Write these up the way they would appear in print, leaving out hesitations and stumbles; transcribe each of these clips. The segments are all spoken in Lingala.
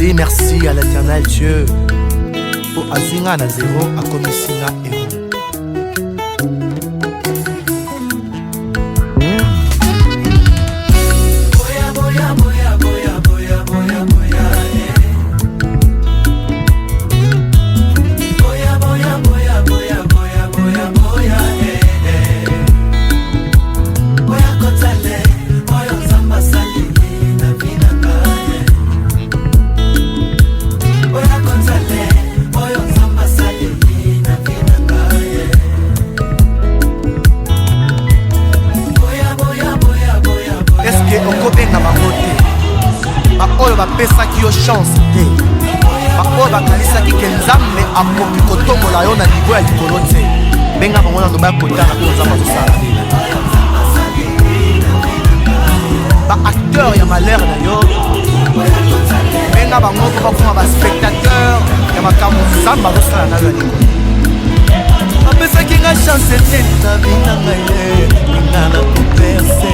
dis merci à l'éternel Dieu pour Azinga na zéro à Komissinga héros. bapesaki yo chance te baoyo bakalisaki ke nzambe akoki kotombola yo na nivo ya likolo te benga bango na ndoba ya kotala oyo nzambe azosala baacteur ya malheur na yo benga bango mpo bakoma baspectateur ya makambo nzambe azosala na yo ya likolo bapesaki nga chance te na bina ngai nga na koperse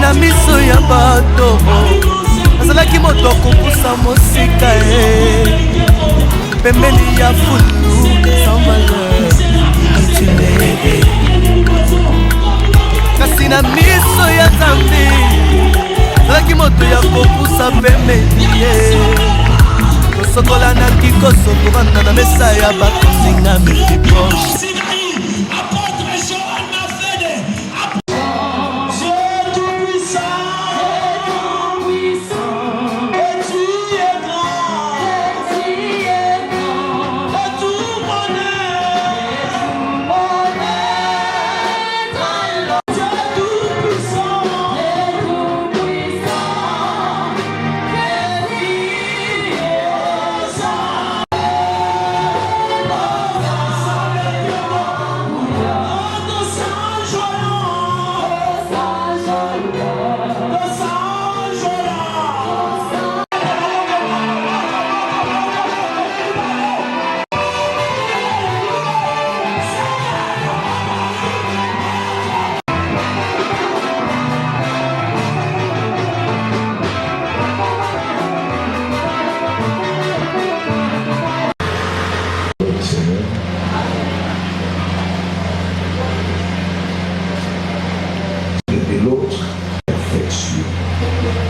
na miso ya bato azalaki moto kopusa mosika pembeni ya fulu sans valeur kasi na miso ya Nzambe azalaki moto ya kopusa pembeni kosokola na kikoso kovanda na mesa ya bakosinga mikiposhe.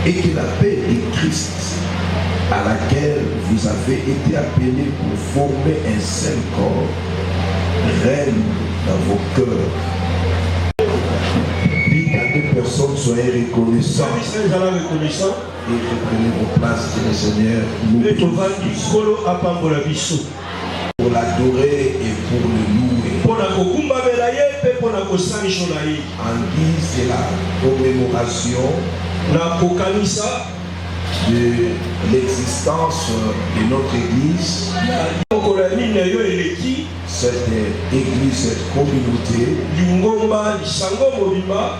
Et que la paix de Christ à laquelle vous avez été appelés pour former un seul corps règne dans vos cœurs. Dites à deux personnes, soyez reconnaissants et reprenez vos places, le Seigneur, nous pour l'adorer et pour le louer. En guise de la commémoration de l'existence de notre église, cette église, cette communauté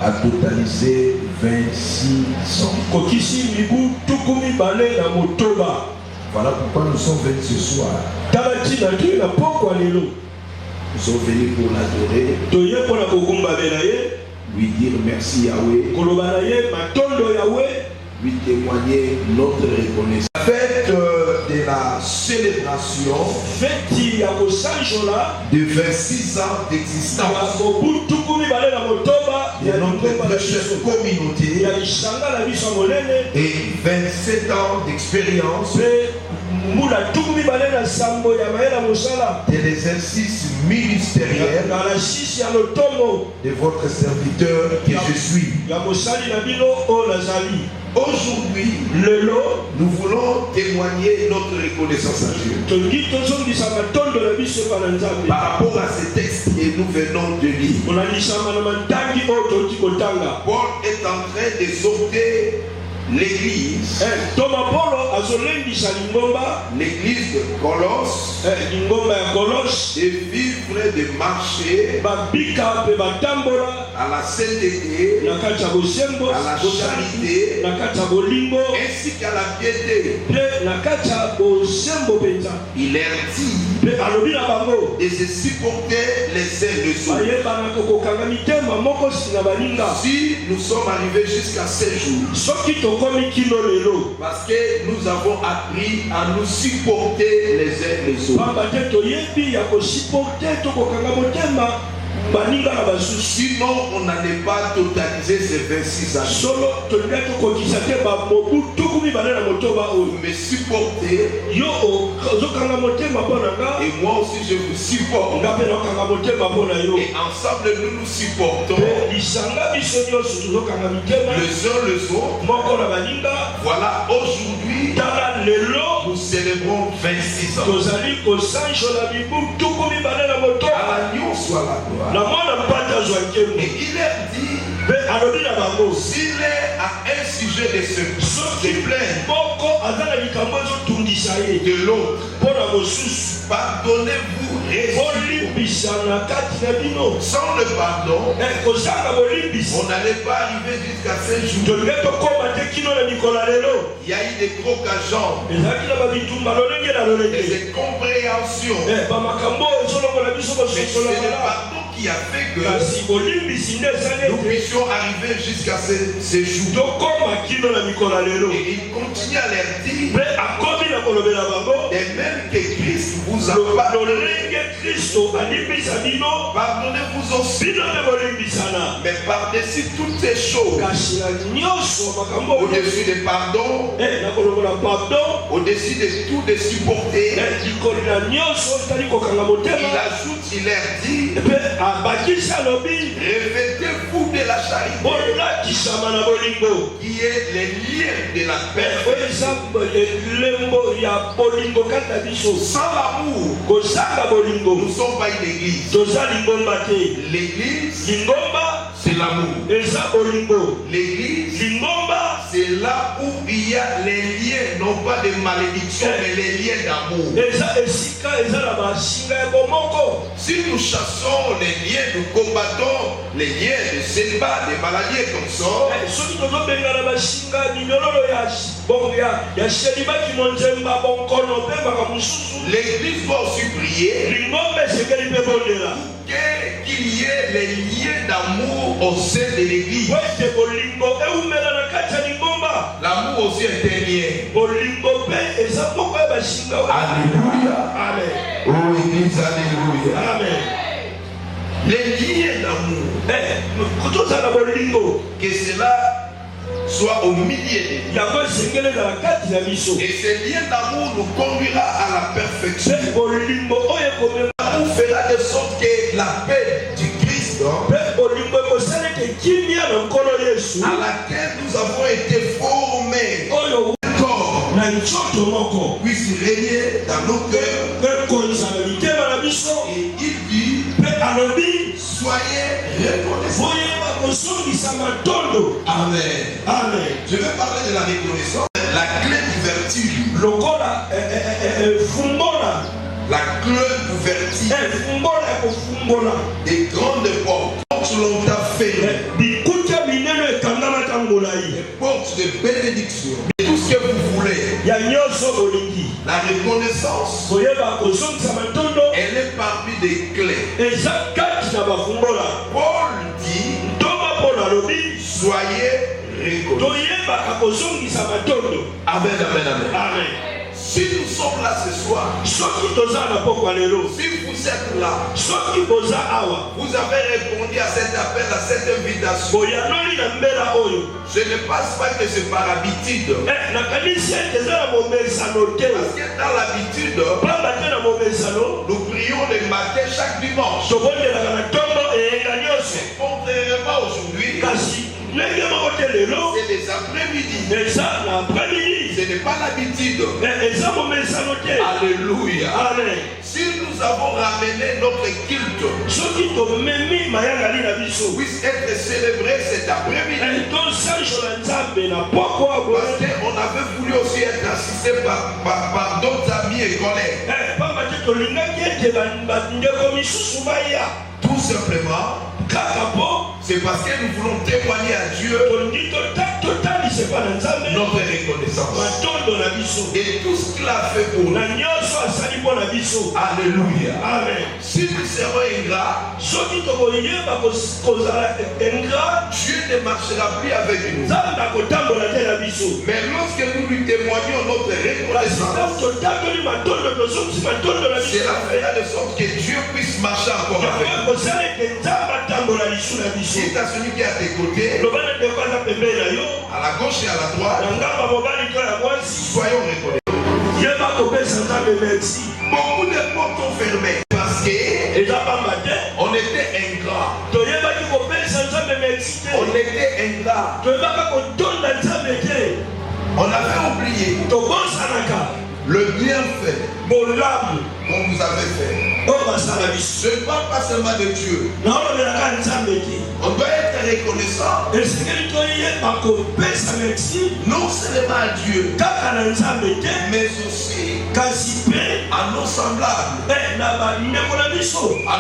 a totalisé 26 ans. Voilà pourquoi nous sommes venus ce soir. Nous sommes venus pour l'adorer, lui dire merci Yahweh, lui témoigner notre reconnaissance. Fête de la célébration de 26 ans d'existence de notre précieuse communauté et 27 ans d'expérience de l'exercice ministériel de votre serviteur que je suis. Aujourd'hui, nous voulons témoigner notre reconnaissance à Dieu par rapport à ce texte que nous venons de lire. Paul est en train d'exhorter l'église, l'église de Colosse, de vivre, de marcher à la sainteté, à la charité, ainsi qu'à la piété. Il est dit de se supporter les uns les autres. Si nous sommes arrivés jusqu'à 7 jours, Parce que nous avons appris à nous supporter les uns les autres. Sinon, on n'allait pas totaliser ces 26 années. Mais supporter, et moi aussi je vous supporte. Et ensemble nous nous supportons les uns les autres. Voilà, aujourd'hui nous célébrons 26 ans. À l'agneau soit la gloire. Et il est dit, s'il est à un sujet de se plaindre de l'autre, pardonnez-vous sans le pardon, on n'allait pas arriver jusqu'à ce jour. Il y a eu des crocs à jambes, des incompréhensions. Mais c'est le pardon qui a fait que nous puissions arriver jusqu'à ce jour. Et il continue à leur dire, et même que Christ vous a pardonné, pardonnez-vous aussi. Mais par-dessus toutes ces choses, au-dessus des pardons, au-dessus de tout de supporter, il ajoute, il leur dit, revêtez-vous de la charité, qui est les liens de la paix. Sans l'amour, nous ne sommes pas une église. L'église, c'est l'amour. L'église, c'est là où il y a les liens, non pas de malédiction, mais les liens d'amour. Si nous chassons les liens, nous combattons les liens de célibat, des maladies comme ça. L'église va aussi prier qu'il y ait les liens d'amour au sein de l'église. L'amour aussi est un lien. Alléluia. Amen. Oh église, alléluia. Amen. Les liens d'amour, que cela soit au milieu de nous. Et ce lien d'amour nous conduira à la perfection. L'amour fera de sorte que la paix du Christ, à laquelle nous avons été formés, puisse régner dans nos cœurs. Et il dit, soyez reconnaissants. Amen. Amen. Je vais parler de la reconnaissance. La clé d'ouverture. La clé d'ouverture des grandes portes l'ont fermé. Les portes de bénédiction. Tout ce que vous voulez. La reconnaissance, elle est parmi des clés. Paul dit, soyez reconnaissants. Amen, amen, amen. Amen. Si nous sommes là ce soir, si vous êtes là, vous avez répondu à cet appel, à cette invitation. Je ne pense pas que c'est par habitude. Parce que dans l'habitude, nous prions le matin chaque dimanche. Contrairement aujourd'hui, c'est les après-midi. Ce n'est pas l'habitude. Alléluia. Amen. Si nous avons ramené notre culte, puisse être célébré cet après-midi. Parce qu'on avait voulu aussi être assisté par d'autres amis et collègues. Tout simplement, c'est parce que nous voulons témoigner à Dieu notre reconnaissance et tout ce qu'il a fait pour nous. Alléluia. Amen. Si nous serons ingrats, Dieu ne marchera plus avec nous. Mais lorsque nous lui témoignons notre reconnaissance, cela fera de sorte que Dieu puisse marcher encore avec nous. Si tu as celui qui est à tes côtés, à la gauche et à la droite, soyons reconnaissants. Beaucoup de portes ont fermé parce qu'on était ingrats. On était ingrats. On avait oublié le bienfait qu'on nous avait fait. Je ne parle pas seulement de Dieu. On doit être reconnaissant. Non seulement à Dieu, mais aussi à nos semblables, à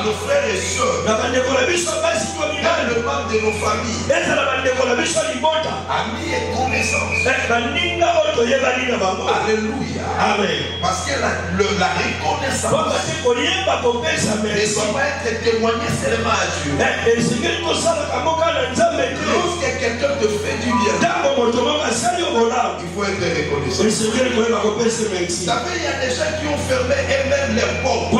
nos frères et sœurs, dans le membre de nos familles, amis et connaissances. Alléluia. Amen. Parce que la reconnaissance ne doit pas être témoignée seulement à Dieu. Lorsque quelqu'un te fait du bien, il faut être reconnaissant. Vous savez, il y a des gens qui ont fermé eux-mêmes leurs portes.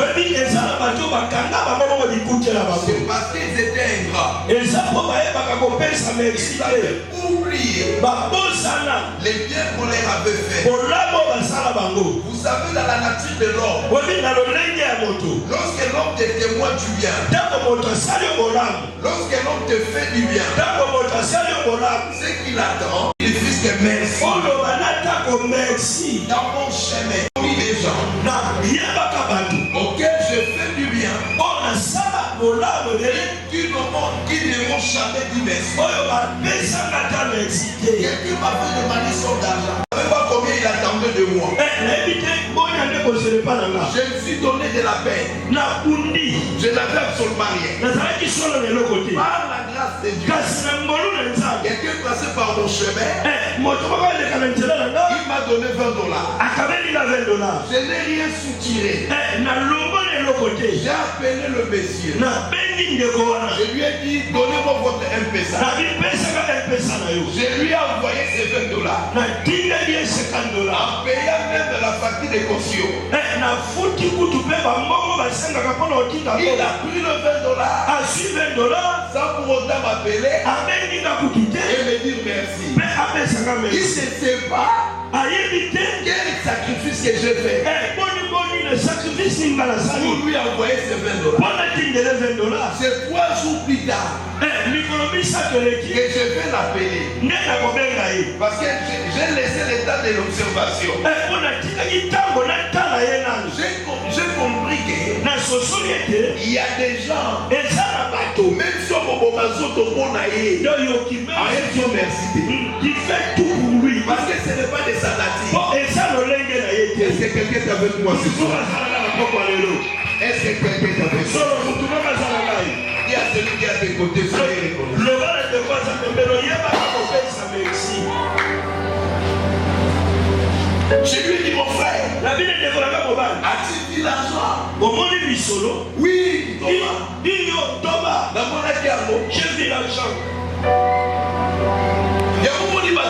C'est parce qu'ils étaient ingrats. Ils avaient oublié les biens qu'on leur avait fait. Vous savez, dans la nature de l'homme, lorsque l'homme te témoigne du bien, lorsque l'homme te fait du bien, ce qu'il attend, il dit que merci. Dans mon chemin, parmi les gens auxquels je fais du bien, qui ne m'ont jamais dit merci. Quelqu'un m'a fait demander son argent. Je ne sais pas combien il attendait de moi. Je me suis donné de la peine. Je n'avais absolument rien. Par la grâce de Dieu, quelqu'un passait par mon chemin. Il m'a donné $20. Je n'ai rien soutiré. J'ai appelé le monsieur. Je lui ai dit, donnez-moi votre M-Pesa. Je lui ai envoyé ces $20. En payant même la facture de caution. Il a pris le $20 sans pour autant m'appeler et me dire merci. Il ne sait pas quel sacrifice que j'ai fait pour lui envoyer ces $20. C'est 3 jours plus tard que je vais l'appeler parce que j'ai laissé le temps de l'observation. J'ai compris qu'il y a des gens, même si on m'a qui fait tout pour lui parce que ce n'est pas de sa nature. Est-ce que quelqu'un est avec moi ce soir? Est-ce que quelqu'un est avec moi? Il y a celui qui est à tes côtés, soyez je lui ai dit, mon frère, as-tu dit l'argent? Oui, Thomas. J'ai vu l'argent. Il y a un moment où il m'a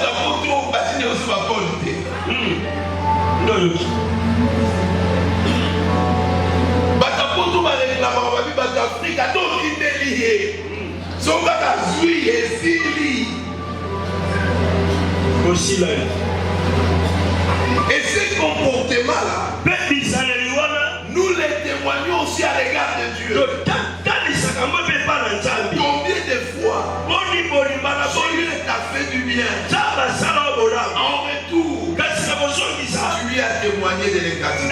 et ce comportement-là, nous les témoignons aussi à l'égard de Dieu. Combien de fois Dieu t'a fait du bien, en retour tu lui as témoigné de l'ingratitude.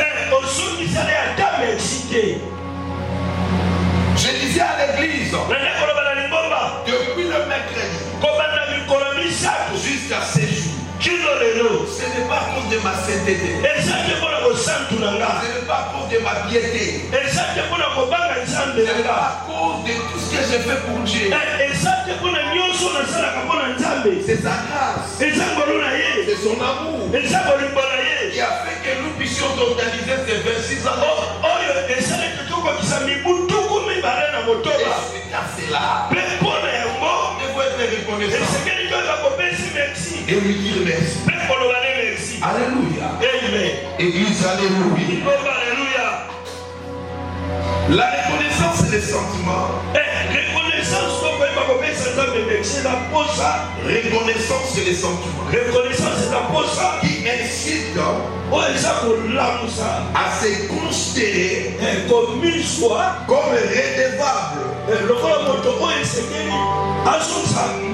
Je disais à l'église, depuis le mercredi jusqu'à ces jours, ce n'est pas à cause de ma sainteté, ce n'est pas à cause de ma piété, ce n'est pas à cause de tout ce que j'ai fait pour Dieu. C'est sa grâce, c'est son amour qui a fait que nous puissions organiser ces 26 ans. Et suite à cela, il faut être reconnaissant. Et lui dire merci. Alléluia. Amen. Église, alléluia. Alléluia. La reconnaissance et les sentiments. Reconnaissance, Reconnaissance et les sentiments. reconnaissance c'est la posa Qui incite à à se considérer comme une soit comme redevable le moto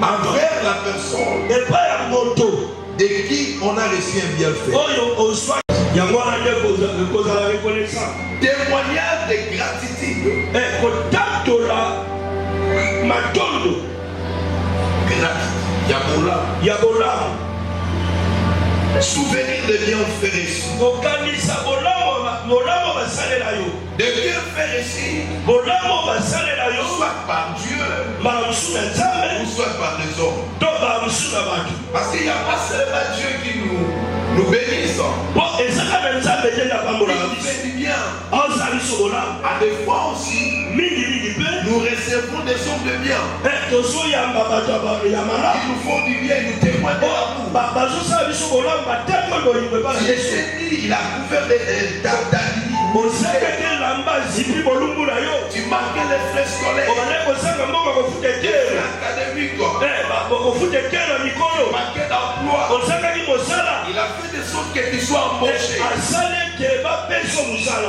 envers la personne et pas un moto de qui on a reçu un bienfait. Témoignage de gratitude. Gratitude. Souvenir de bienfaits reçus. De bienfaits reçus. Soit par Dieu ou soit par les hommes. Parce qu'il n'y a pas seulement Dieu qui nous bénisse. Il fait du bien. À des fois aussi, nous recevons des hommes de bien. Ils nous font du bien, ils nous témoignent de l'amour. Il a couvert d'Adali. Tu marquais les frais scolaires. Académique. Marqué d'emploi. Il a fait de sorte que tu sois embauché.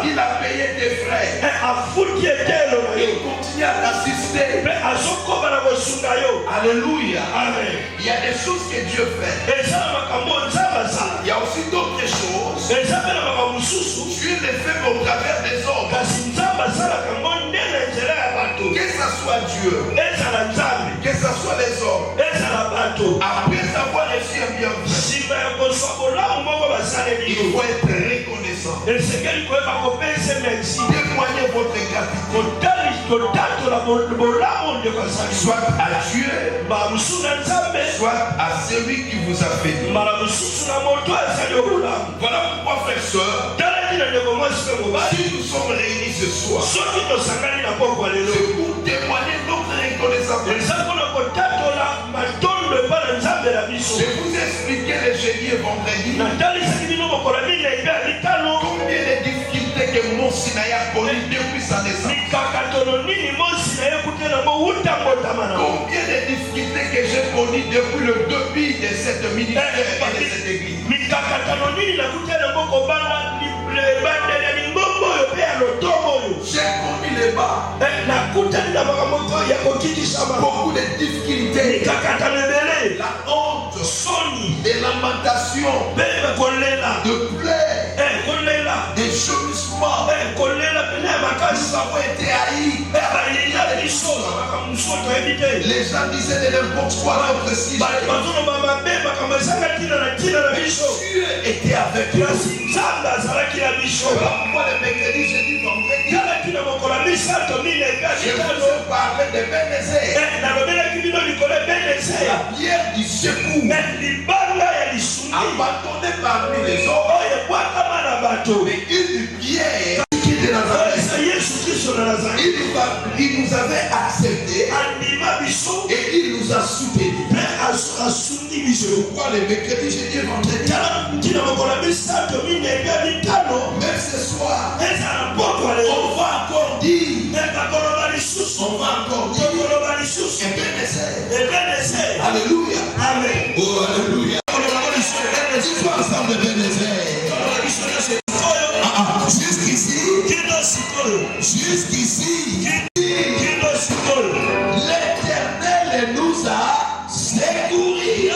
Il a payé tes frais. Il continue à t'assister. Alléluia. Amen. Il y a des choses que Dieu fait. Il y a aussi d'autres choses. Dieu les fait au travers des hommes. Que ce soit Dieu, que ce soit les hommes, après avoir reçu un bienfait, il faut être reconnaissant. Témoignez votre gratitude. Soit à Dieu, soit à celui qui vous a fait. Voilà pourquoi, frères et sœurs, si nous sommes réunis ce soir, c'est pour témoigner notre reconnaissance. Je vous ai expliqué le jeudi et vendredi combien de difficultés que mon Sinaï a connues depuis sa naissance. Combien de difficultés que j'ai connues depuis le début de cette ministère et de cette église. J'ai connu les bas. Beaucoup de difficultés. La honte, des lamentations, de plaies, des gémissements. Nous avons été haïs. Les gens disaient de n'importe quoi à notre sujet. Dieu était avec nous. Pourquoi le mercredi, jeudi, vendredi, je vous ai parlé de Bénézé. La pierre du secours, abandonnée parmi les hommes, mais une pierre qui est de Nazareth. Il nous avait accepté et il nous a soutenus. Pourquoi le mercredi, jeudi et vendredi? Même ce soir, on va encore dire. On va encore dire. Alléluia. Amen. Oh, alléluia. Dis-toi ensemble de Bénézé. Jusqu'ici, l'Éternel nous a secourus.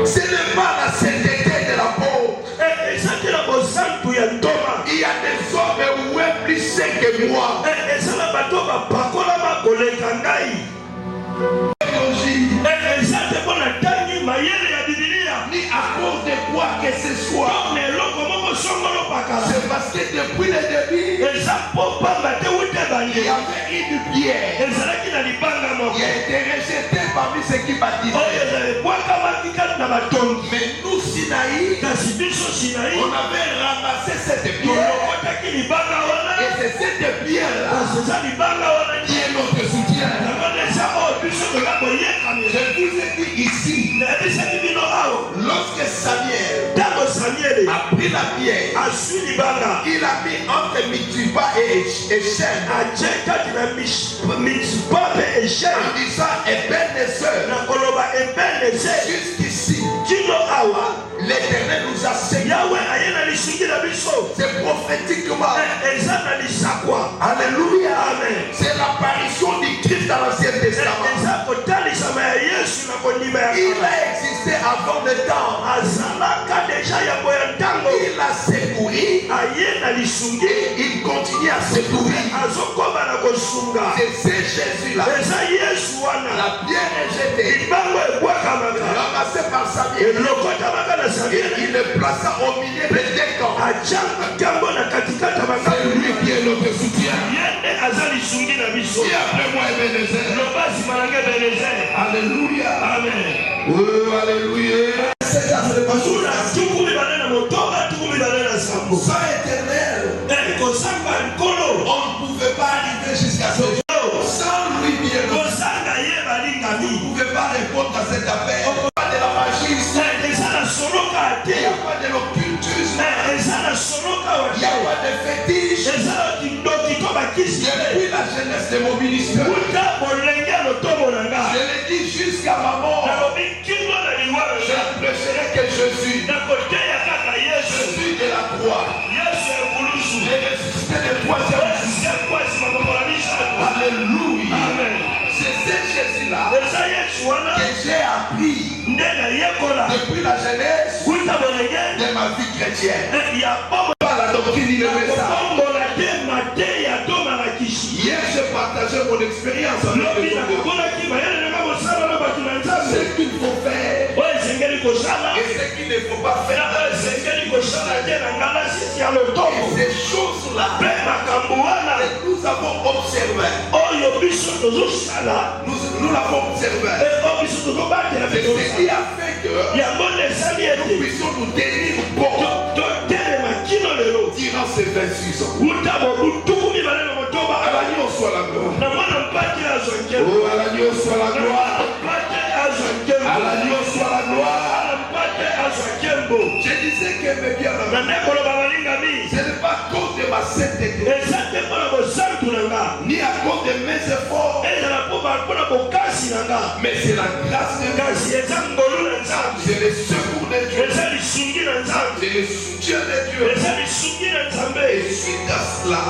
Ce n'est pas la sainteté de la peau. Il y a des hommes où est plus saint que moi. Ni à cause de quoi que ce soit. C'est parce que depuis le début, il y avait une pierre qui a été rejetée parmi ceux qui baptisaient. Mais nous, Sinaï, on avait ramassé cette pierre. Et c'est cette pierre-là qui est la pierre. Il a mis entre Mitzpah et Shechem. En disant Ebenezer. Jusqu'ici, l'Éternel nous a saigné. C'est prophétiquement. Alléluia. C'est l'apparition du Christ dans l'Ancien Testament. Il a existé avant le temps. Il a secouru. Et il continue à secourir. C'est ce Jésus-là. La pierre est jetée. Ramassé par sa vie. Et il le plaça au milieu des deux camps. C'est lui qui est notre soutien. Qui après moi Ebenezer. Alléluia. Amen. Oh, alléluia. Sans éternel, on ne pouvait pas arriver jusqu'à ce jour. Sans lui, bien vous ne pouvez pas répondre à cet appel. Il n'y a pas de la magie ici. Il n'y a pas de l'occultisme. Il n'y a pas de fétiche. Depuis la jeunesse de mon ministère, je l'ai dit jusqu'à ma mort. Je prêcherai que Jésus de la croix. J'ai ressuscité le troisième jour. Alléluia. C'est ce Jésus-là que j'ai appris depuis la jeunesse de ma vie chrétienne. Pas la doctrine universelle. Hier, j'ai partagé mon expérience avec les autres. Ce qu'il faut faire et ce qu'il ne faut pas faire. Et ces choses-là que nous avons observées. Nous l'avons observé. C'est ce qui a fait que nous puissions nous tenir bon durant ces 26 ans. À l'agneau soit la gloire. Oh, à l'agneau soit la gloire. À l'agneau soit la gloire. Je disais que mes bien-aimés, ce n'est pas à cause de ma sainteté, ni à cause de mes efforts, mais c'est la grâce de Dieu. C'est le secours de Dieu. C'est le soutien de Dieu. Et suite à cela,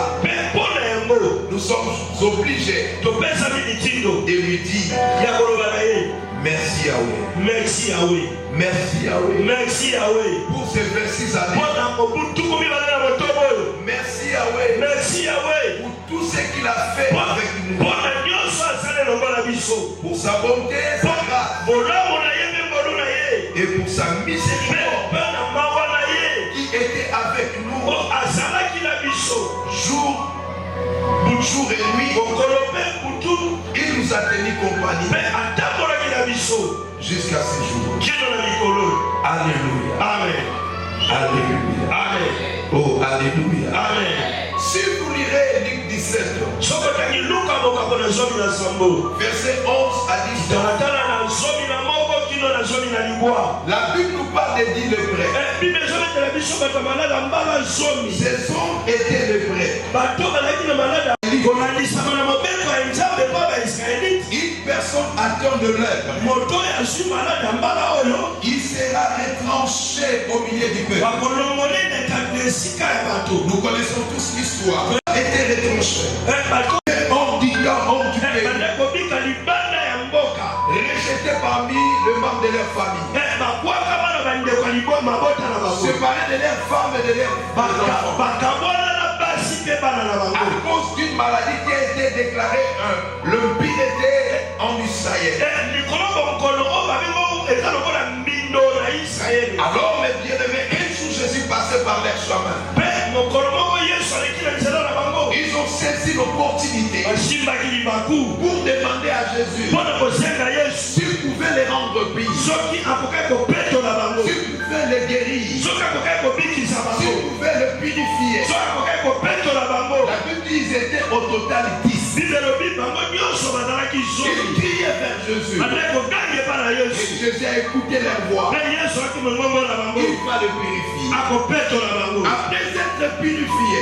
nous sommes obligés de lui dire merci Yahweh. Merci Yahweh. Merci Yahweh. Merci Yahweh. Pour ces 26 années. Merci Yahweh. Merci Yahweh. Pour tout ce qu'il a fait avec nous. Pour sa bonté, sa grâce. Et pour sa miséricorde. Qui était avec nous. Jour et nuit. Il nous a tenu compagnie. Jusqu'à ce jour. Alléluia. Amen. Alléluia. Amen. Oh, alléluia. Amen. Si vous lirez Luc 17, verset 11 à 10, la Bible nous parle des 10 lépreux. Ces hommes étaient lépreux. Une personne atteinte de lèpre, il sera retranché au milieu du peuple. Nous connaissons tous l'histoire. Il était retranché. Hors du camp, hors du pays. Rejeté parmi les membres de leur famille. Séparés de leurs femmes et de leurs enfants. À cause d'une maladie qui a été déclarée, le pire était en Israël. Alors mes bien-aimés, un jour Jésus passait par leur chemin. Ils ont saisi l'opportunité pour demander à Jésus s'il pouvait les rendre pires, s'il pouvait les guérir, s'il pouvait les purifier. La Bible dit qu'ils étaient au total 10. Ils criaient vers Jésus. Jésus a écouté leur voix. Il va le purifier. Après être purifié,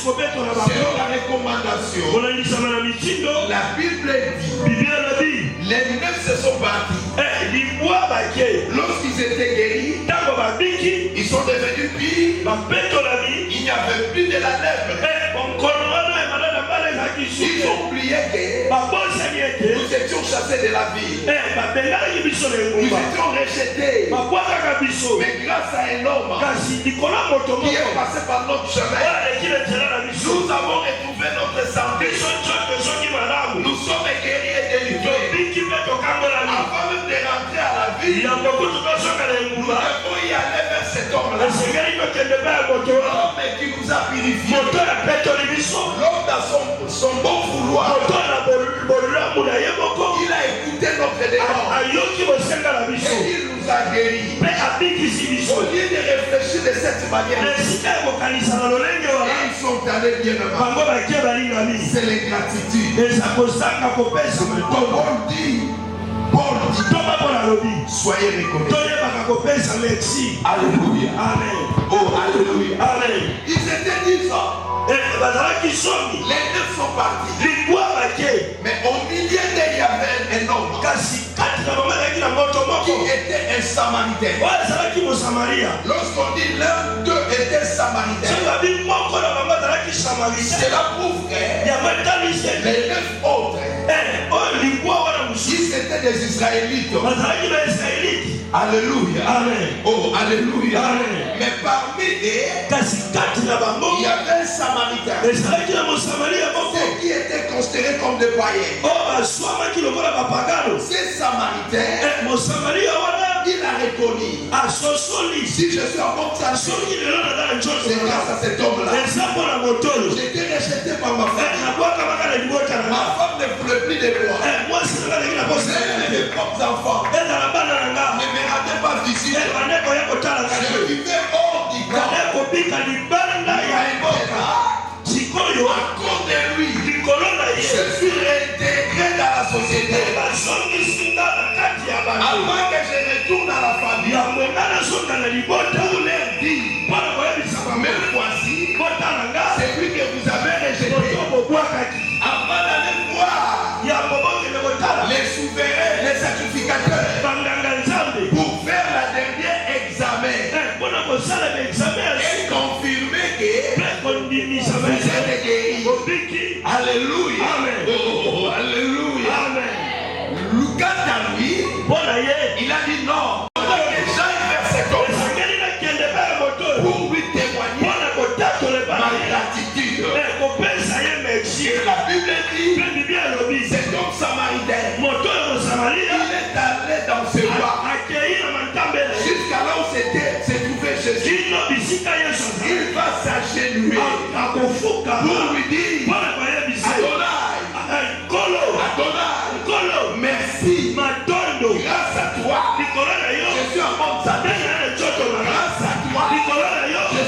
selon la recommandation, la Bible dit les 9 se sont partis. Lorsqu'ils étaient guéris, ils sont devenus pires. Il n'y avait plus de la lèvre. Ils ont oublié que nous étions chassés de la ville. Nous étions rejetés. Mais grâce à un homme qui est passé par notre chemin, nous avons retrouvé notre santé. Nous sommes guéris et délivrés. Avant même de rentrer à la ville, nous devons y aller vers cet homme-là. L'homme qui nous a purifiés. L'homme dans son bon vouloir. Il a écouté notre demande. Et il nous a guéris. Au lieu de réfléchir de cette manière, ils sont allés bien avant. C'est l'ingratitude. Paul dit, soyez reconnaissants. Alléluia. Amen. Oh, alléluia. Amen. Ils étaient 10 ans. Les 9 sont partis. Mais au milieu d'eux, il y avait un homme qui était un samaritain. Lorsqu'on dit l'un d'eux était samaritain, cela prouve que les 9 autres, ils étaient des Israélites. Alléluia. Amen. Oh, alléluia. Amen. Mais parmi eux, il y avait un samaritain. Ceux qui étaient considérés comme des païens. Ces samaritains, il a reconnu. Si je suis en bonne santé, c'est grâce à cet homme-là. J'étais rejeté par ma femme. Ma femme ne voulait plus de moi. Même mes propres enfants ne me rendaient pas visite. Je vivais hors du camp. Il y a un à cause de lui, je suis réintégré dans la société. Avant que je retourne à la famille, pour leur dire, même voici, c'est lui que vous avez rejeté. Avant d'aller voir les souverains, les sacrificateurs, pour faire la dernière examen et confirmer que vous êtes guéris. Alléluia. Amen. Oh, alléluia. Amen. Lucas à lui, il a dit non. J'aille vers cet homme pour lui témoigner ma gratitude. Et la Bible dit, cet homme samaritain, il est allé dans ce bois jusqu'à là où se trouvait Jésus. Il va s'agenouiller pour lui dire, Adonai, merci. Grâce à toi, je suis en bonne santé. Grâce à toi, je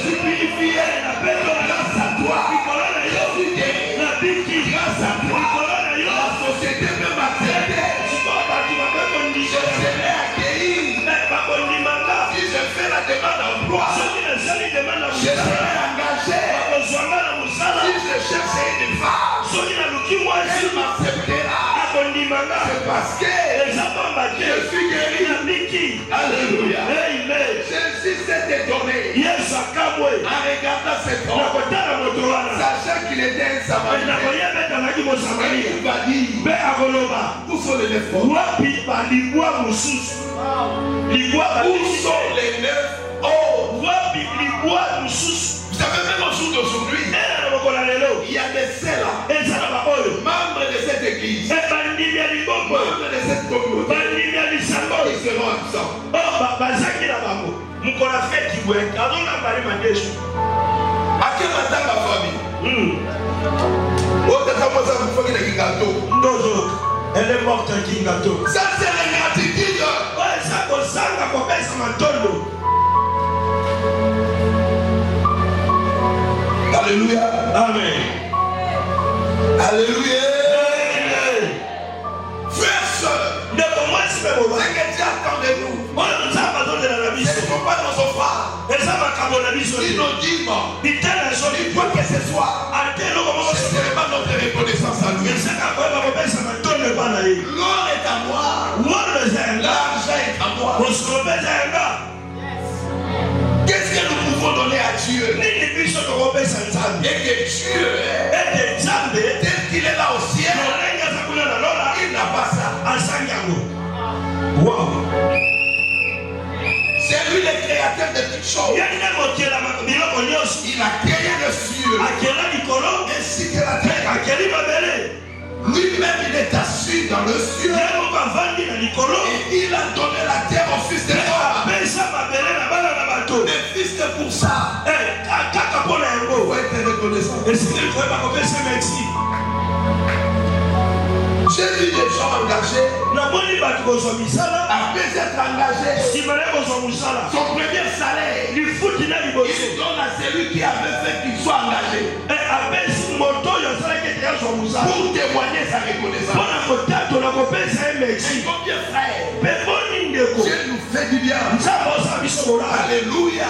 suis purifié. Grâce à toi, je suis guéri. Grâce à toi, la société peut m'accepter. Je serai accueilli. Si je fais la demande d'emploi, je serai engagé. Si je cherche une femme, elle m'acceptera. C'est parce que je suis guéri. Alléluia. Jésus s'est étonné en regardant cet homme, sachant qu'il était un samaritain. Et il va dire, où sont les 9 autres? Où sont les 9 autres? Vous savez, même au jour d'aujourd'hui, il y a des celles, membres de cette église, membres de cette communauté, qui seront absents. À quel matin ma famille? Elle est morte qui gâteau. Ça c'est l'ingratitude. Alléluia. Amen. Alléluia. Frère, soeur, inaudible, quoi que ce soit, ce n'est pas notre reconnaissance à lui. L'or est à moi, l'argent est à moi. Qu'est-ce que nous pouvons donner à Dieu? Et que Dieu, tel qu'il est là au ciel, il n'a pas ça. Wow. C'est lui le créateur de toutes choses. Il a créé le ciel ainsi que la terre. Lui-même il est assis dans le ciel. Et il a donné la terre au fils de l'homme. Mais fils que pour ça. Il faut être reconnaissant. J'ai vu des gens engagés. Après être engagés, son premier salaire, il donne à celui qui avait fait qu'il soit engagé. Pour témoigner sa reconnaissance. Et combien frères, Dieu nous fait du bien. Alléluia.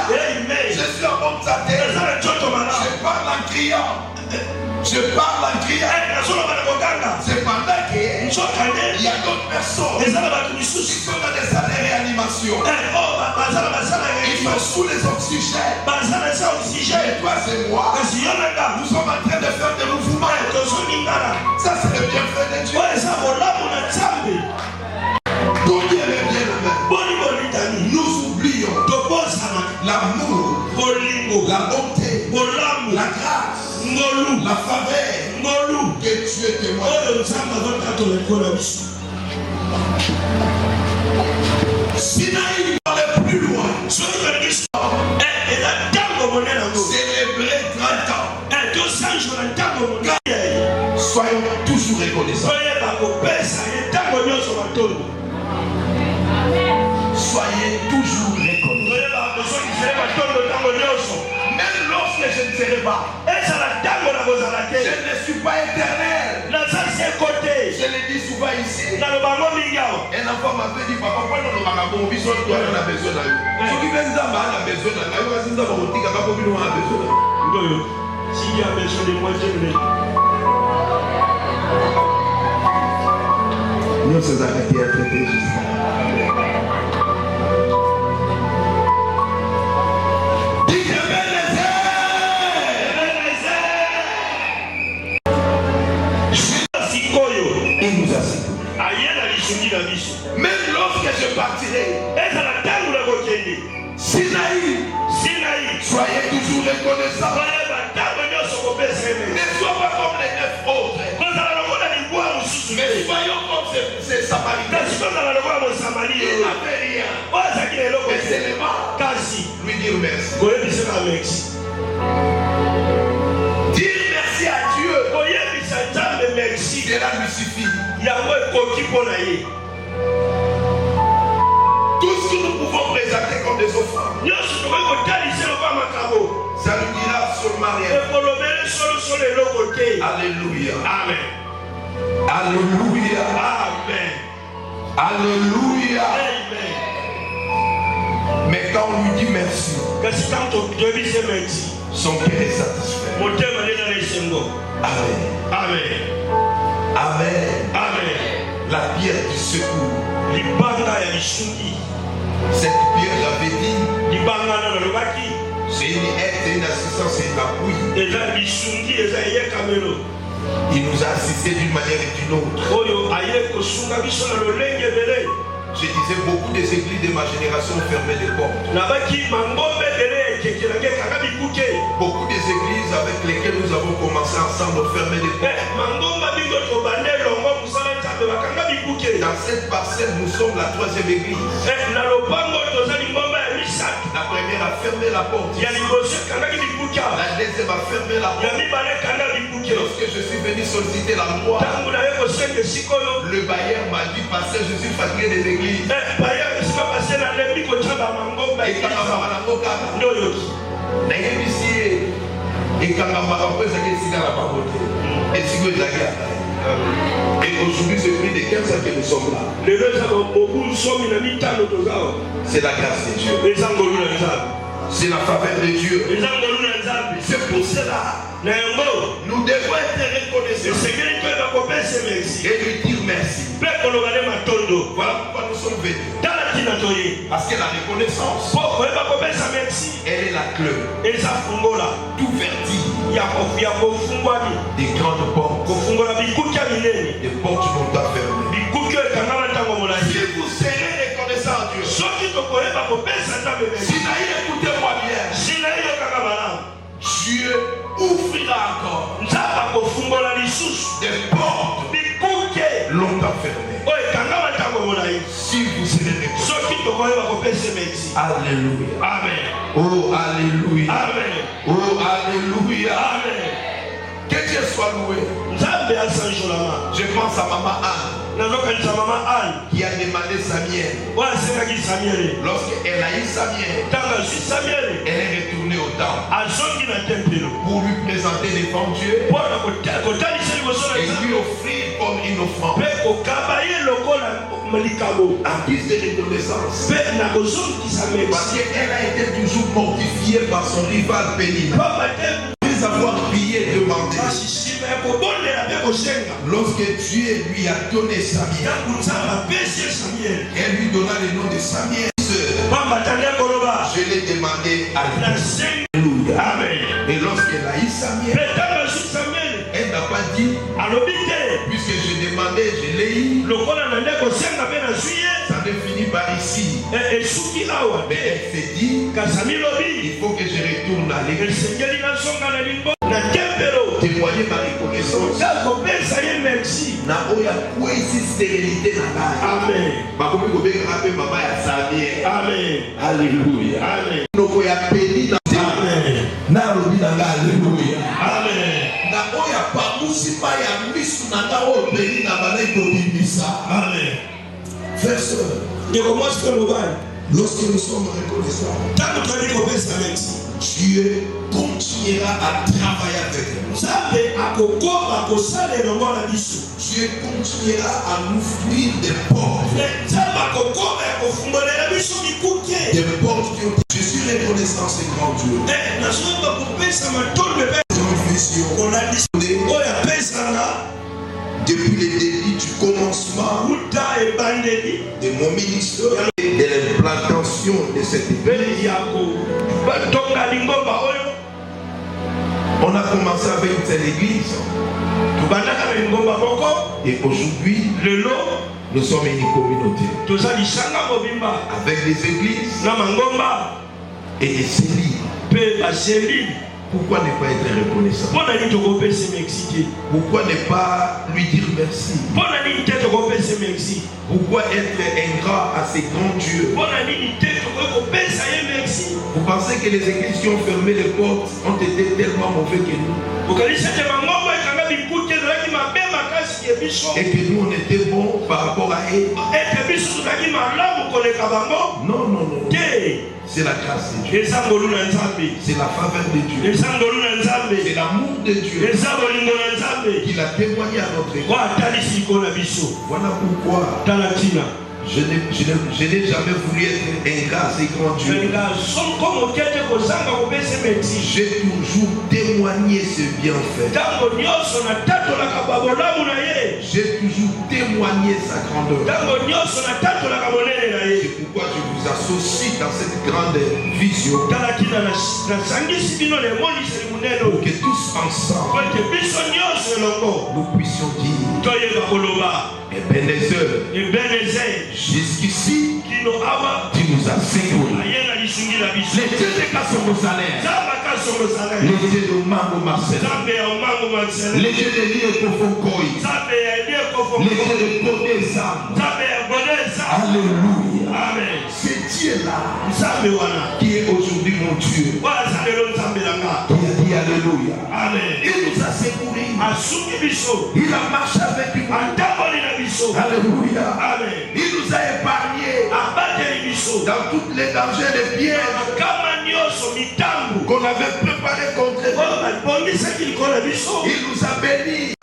Je suis en bonne santé. Je parle en criant. Cependant qu'il y a d'autres personnes qui sont dans des salles de réanimation. Ils sont sous les oxygènes. Et toi et moi, nous sommes en train de faire des mouvements. Ça c'est le bienfait de Dieu. Tout Dieu est bien le même. Nous oublions l'amour, la bonté, la grâce, la faveur que Dieu témoigne. Sinaï allait plus loin. Célébrer 30 ans. Soyons toujours reconnaissants. Soyez toujours reconnaissants. Même lorsque je ne serai pas, je ne suis pas éternel. Je le dis souvent ici. Un enfant m'avait dit, papa, pourquoi nous avons besoin de toi? On a besoin de nous. Ceux qui viennent d'en bas, on a besoin de nous. On a besoin de nous. S'il y a besoin de moi, je l'ai. Nous sommes arrêtés à traiter jusqu'à. Même lorsque je partirai, Sinaï, soyez toujours reconnaissants. Ne sois pas comme les 9 autres, mais soyons comme ces Samaritains. Ils n'avaient rien, mais seulement lui dire merci. Dire merci à Dieu, cela lui suffit. Tout ce que nous pouvons présenter comme des offrandes, ça nous dira seulement rien. Alléluia. Amen. Alléluia. Amen. Alléluia. Amen. Mais quand on lui dit merci, son cœur est satisfait. Amen. Amen. Amen. Amen. La pierre du secours. Cette pierre, j'avais dit, c'est une aide, c'est une assistance, c'est une appui. Il nous a assistés d'une manière et d'une autre. Je disais, beaucoup des églises de ma génération ont fermé les portes. Beaucoup des églises avec lesquelles nous avons commencé ensemble ont fermé les portes. Dans cette parcelle, nous sommes la 3e église. La première a fermé la porte. La deuxième a fermé la porte. Lorsque je suis venu solliciter l'endroit, le bailleur m'a dit, pasteur, je suis fatigué des églises. Et aujourd'hui, c'est plus de 15 ans que nous sommes là. C'est la grâce de Dieu. C'est la faveur de Dieu. C'est pour cela nous devons être reconnaissants et lui dire merci. Voilà pourquoi nous sommes venus. Parce que la reconnaissance, elle est la clé d'ouverture des grandes portes, des portes non fermées. Si vous serez reconnaissant à Dieu, écoutez-moi bien, Dieu ouvrira encore des portes longtemps fermées. Si vous serez reconnaissant. Alléluia. Amen. Oh, alléluia. Amen. Oh, alléluia. Amen. Que Dieu soit loué. Je pense à Maman Anne qui a demandé Samuel. Lorsqu'elle a eu Samuel, elle est retournée au temple pour lui présenter devant Dieu et lui offrir comme une offrande. En guise de reconnaissance. Parce qu'elle a été toujours mortifiée par son rival Pénina. Après avoir prié et demandé. Lorsque Dieu lui a donné Samuel, elle lui donna le nom de Samuel. Je l'ai demandé à Dieu. Amen. Et lorsqu'elle a eu Samuel, elle n'a pas dit, puisque je demandais, je l'ai eu. Ça ne finit par ici. Mais elle s'est dit, il faut que je retourne à l'église. Témoigner ma reconnaissance. Na oya kwezi stérilité na ngai. Amen. Bakomi kobengaka mpe mama ya Samuel. Amen. Alléluia. Amen. Noko ya peli na Amen. na lobi na ngai. Alléluia. Amen. Na oya pamusi pa ya misu na ngai oyo peli na balai kobimisa. Amen. Frères, sœurs, lorsque nous sommes reconnaissants, Dieu continuera à travailler avec nous. Dieu continuera à nous ouvrir des portes. Des portes qui ont... Je suis reconnaissant, c'est grand Dieu. Depuis le début du commencement de mon ministère et de l'implantation de cette église, on a commencé avec une seule église. Et aujourd'hui, nous sommes une communauté avec des églises et des cellules. Pourquoi ne pas être reconnaissant? Pourquoi ne pas lui dire merci? Pourquoi être ingrat à ces grands dieux? Vous pensez que les églises qui ont fermé les portes ont été tellement mauvais que nous? Et que nous on était bons par rapport à eux? Non, non, non. C'est la grâce de Dieu. C'est la faveur de Dieu. C'est l'amour de Dieu qu'il a témoigné à notre église. Voilà pourquoi je n'ai jamais voulu être ingrat à ces grands dieux. J'ai toujours témoigné ce bienfait. J'ai toujours témoigné sa grandeur. C'est pourquoi je vous associe dans cette grande vision. Pour que tous ensemble nous puissions dire Ebenezer, jusqu'ici tu nous as secourus. Les dieux de Kassongozalem, les dieux de Mango Marcel, les dieux de Liekofokoi, les dieux de Bodezam. Alléluia. Amen. C'est Dieu-là qui est aujourd'hui mon Dieu. Qui a dit Alléluia. Amen. Il nous a secourus. Il a marché avec nous. Alléluia. Amen. Il nous a épargnés dans toutes les dangers, les pièges qu'on avait préparés contre nous. Il nous a bénis.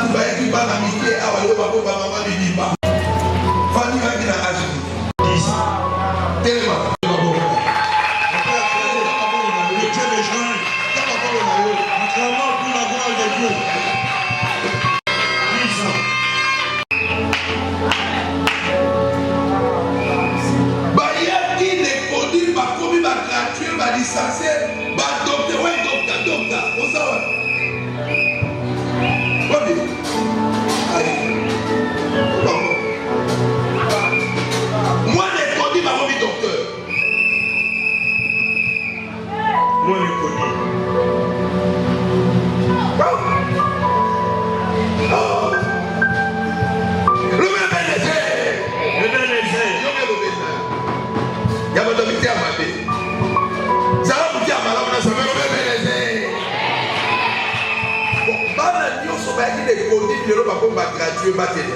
gradué batele.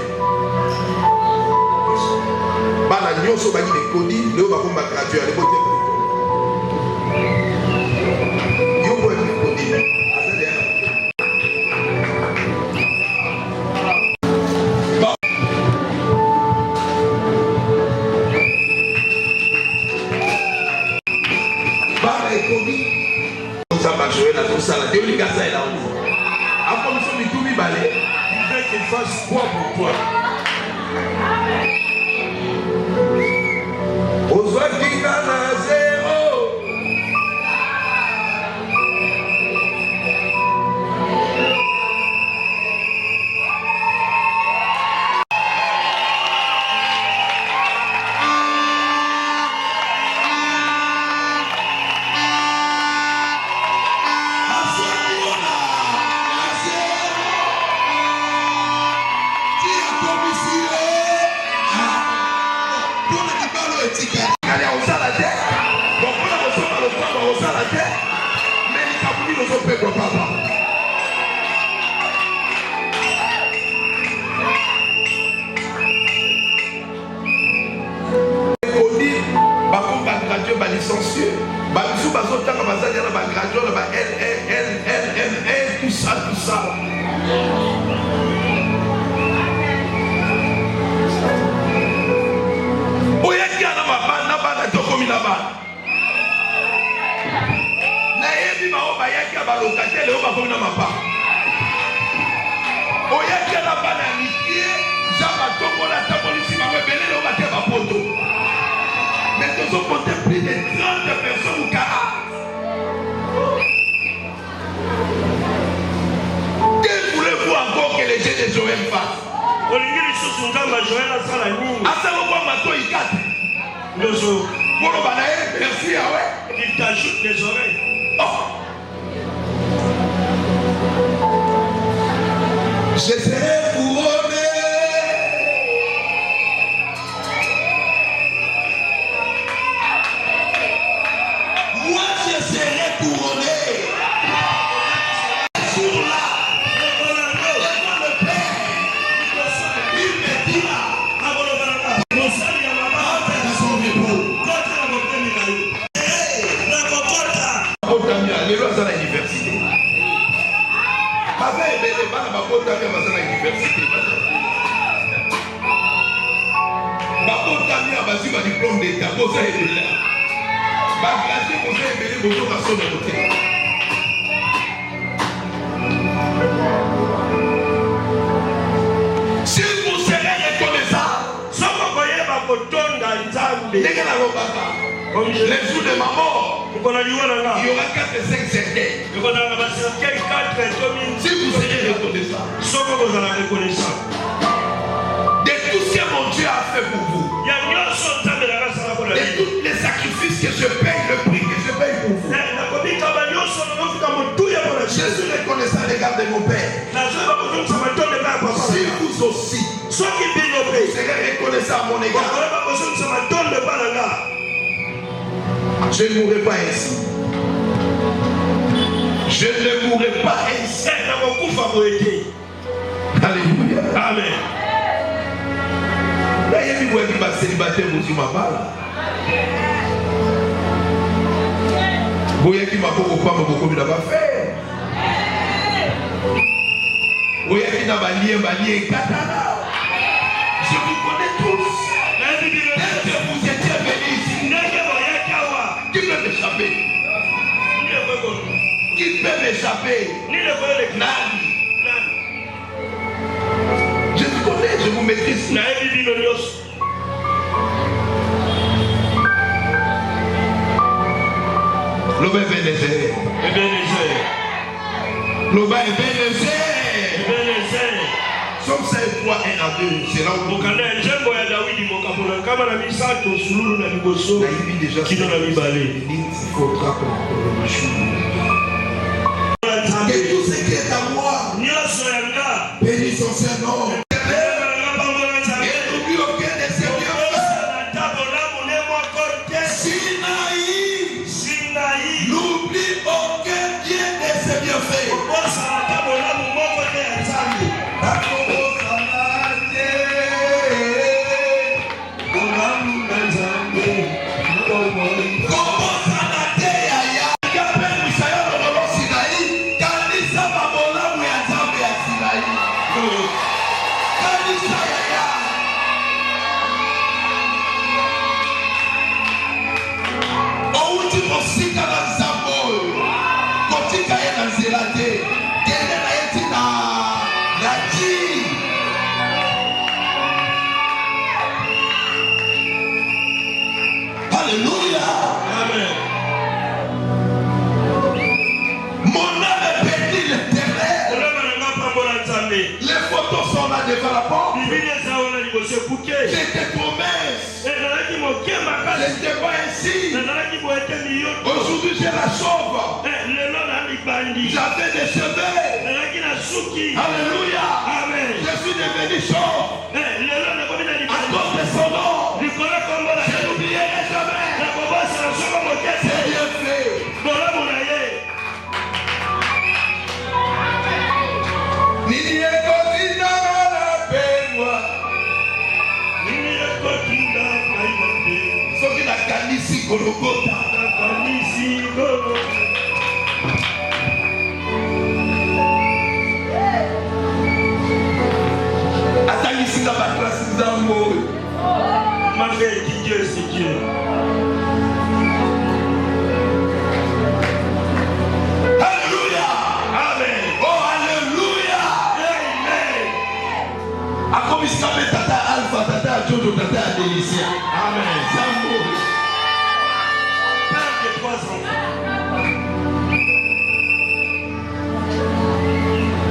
Bana nyonso baki de kodi leo bakomba gradué à l'époque. Yo ko e kodi. Bana e kodi. Ça va jouer la tout ça là. Dieu lui gaza là. Après nous sommes tout mi balé. Il veut qu'il fasse quoi pour toi? Il t'ajoute les oreilles. Je serai couronné. Moi je serai couronné. Sur là, devant le Père, il me dira son époux. Lelo aza na université. Baza ebele bana bakotami baza na université. Bakotami bazwi ba diplôme d'état boza ebele. Bagradué boza ebele bozo kasona côté. Si vous serez reconnaissant, Soko koyeba kotonda nzambe. ndenge na lobaka. Les jours de ma mort, il y aura 4 et 5 cercueils. Si vous serez reconnaissant de tout ce que mon Dieu a fait pour vous, de tous les sacrifices que je paye, le prix que je paye pour vous, je suis reconnaissant à l'égard de mon Père. Si vous aussi, vous serez reconnaissant à mon égard, je ne mourrai pas ainsi. Je ne mourrai pas ainsi. Alléluia. Amen. Là, il y a des gens qui sont célibataires, vous ma balle. Vous qui m'a beaucoup pas beaucoup de la faire. Vous qui n'a pas lié katana. Je vous connais tous. Est-ce que vous étiez venus ici? Qui peut m'échapper? Qui peut m'échapper? Nani? Je vous connais, je vous maîtrise. Loba Ebenezer. Loba Ebenezer. Somme 5, 3, 1 à 2. C'est là où vous déjà qu'il faudra qu'on le joue. Et tout ce qui est à moi, bénis son Saint-Nom. J'étais trop mince. J'étais pas ainsi. Aujourd'hui, j'ai la chauve. J'avais des cheveux. Alléluia. Amen. Je suis devenu chauve. À cause de son nom. Je n'oublierai jamais. C'est bien fait. Kanisi Golgotha. Atangisi na baklasi nzambo. Malgré qui Dieu c'est Dieu. Alléluia. Amen. Oh alléluia. Amen. Akomisika be tata Alpha, tata Jojo, tata Delicia. Amen. Zambo.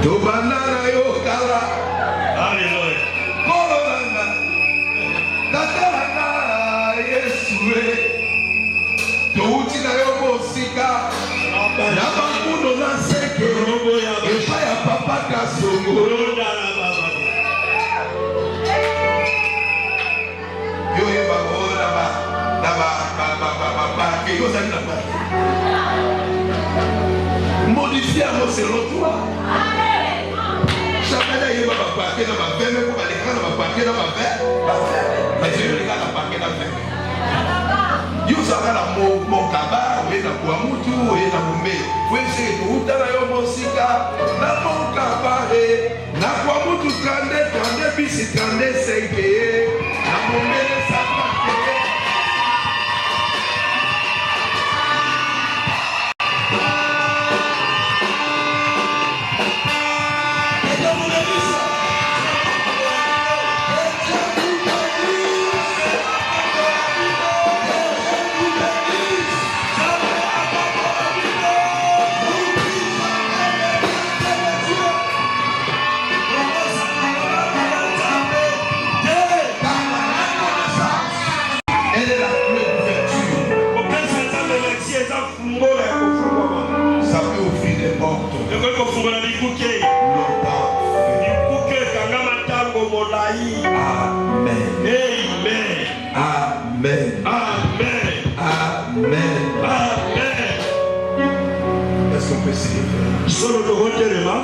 Tobanana yo kala. Alléluia. Kolonana. Tatalana Yesue. Touti na yo mosika. Na banguno na seke. Epa ya papa kasongo. Yo ye ba ora ba que yo zali na ba. Modifier mon selon toi. Chacun a eu ma paquet dans ma femme, pour aller dans ma paquet dans ma femme. Mais je regarde la paquet dans ma femme. You savez la mon kaba, oui, la kuamutu, oui, la mumé. Oui, c'est tout à la musica, la mon kaba, la kuamutu 32 bis 35, la mumé de sa paquet. Amen. Amen. Amen. Amen. Est-ce qu'on peut s'y faire? Solo le retirement.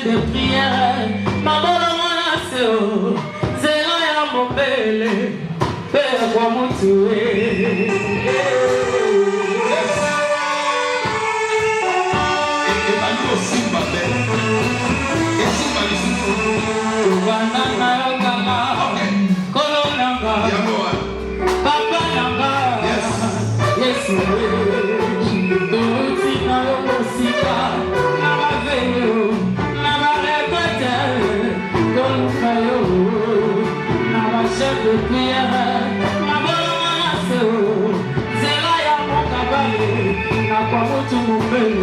De prière, ma bonne monaseo, c'est là mon belle, père quoi mon tuer. Et Manu aussi ma belle. Et si Manu aussi. Wanana yokala, kolonanga, papa nanga, yes, tuti na yomosika, na maveyo. Chef de prière, ma bonne c'est là y'a mon cabane, n'a pas votre mon père.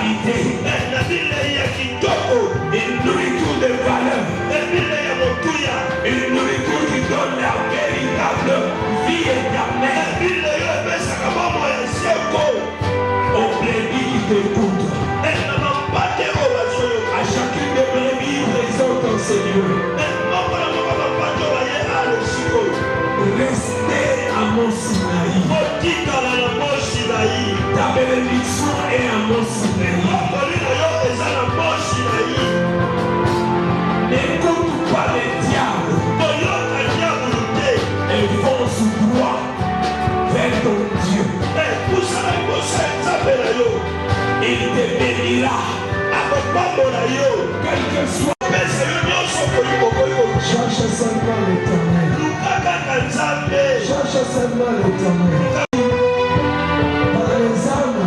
qualité, une nourriture de valeur, une nourriture qui donne la véritable vie éternelle aux brebis qui t'écoutent. À chacune des brebis présentes en Seigneur, restez à mon Sinaï. Ta bénédiction est à mon Sinaï. N'écoute pas les diables. Et fonce droit vers ton Dieu. Il te bénira. Quel que soit. Cherche seulement l'Éternel. Cherche seulement l'Éternel. Par les âmes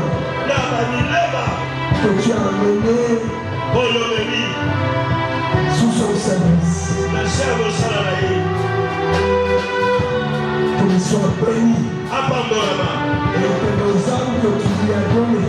que tu as amenées sous son service. Qu'ils soient bénis. Et que nos âmes que tu lui as données